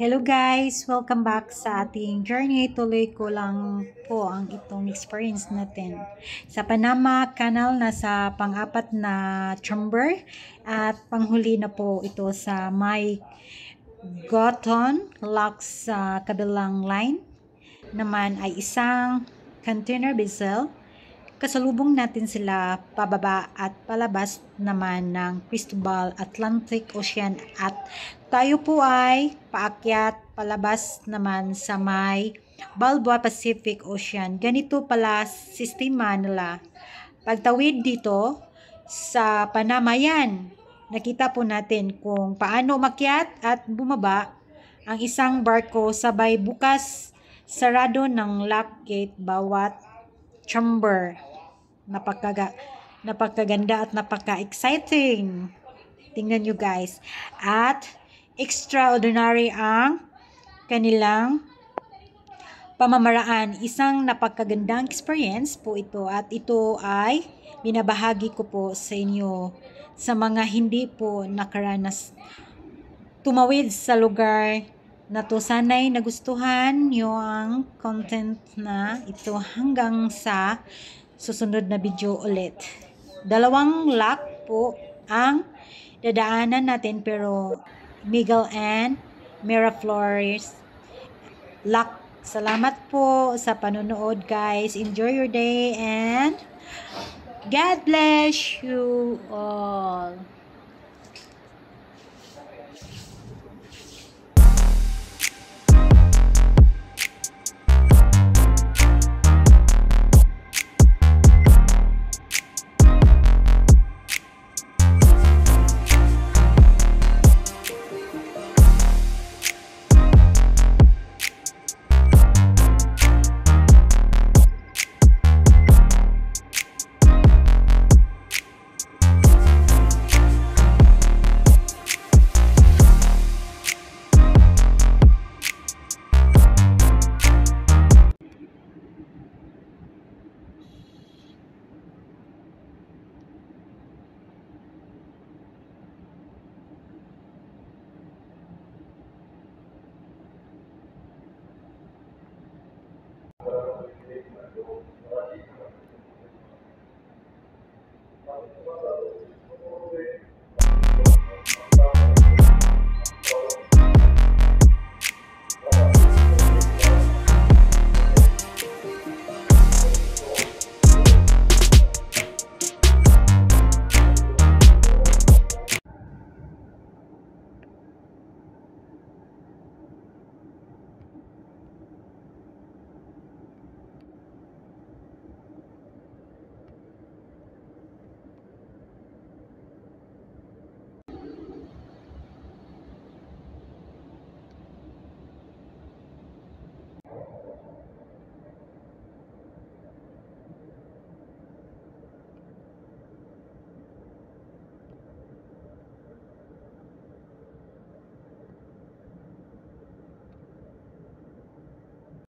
Hello guys! Welcome back sa ating journey. Tuloy ko lang po ang itong experience natin. Sa Panama Canal, nasa pang-apat na chamber at panghuli na po ito sa may Gothon Lock sa kabilang line. Naman ay isang container vessel. Kasalubong natin sila pababa at palabas naman ng Cristobal Atlantic Ocean at tayo po ay paakyat palabas naman sa may Balboa Pacific Ocean. Ganito pala sistema nila. Pagtawid dito sa Panama yan, nakita po natin kung paano umakyat at bumaba ang isang barko sabay bukas sarado ng lock gate bawat chamber. Napakaganda at napaka-exciting. Tingnan nyo guys. At extraordinary ang kanilang pamamaraan. Isang napakagandang experience po ito at ito ay binabahagi ko po sa inyo sa mga hindi po nakaranas tumawid sa lugar na to. Sana'y nagustuhan nyo ang content na ito hanggang sa susunod na video ulit. Dalawang lock po ang dadaanan natin pero Miguel and Miraflores lock. Salamat po sa panonood guys. Enjoy your day and God bless you all.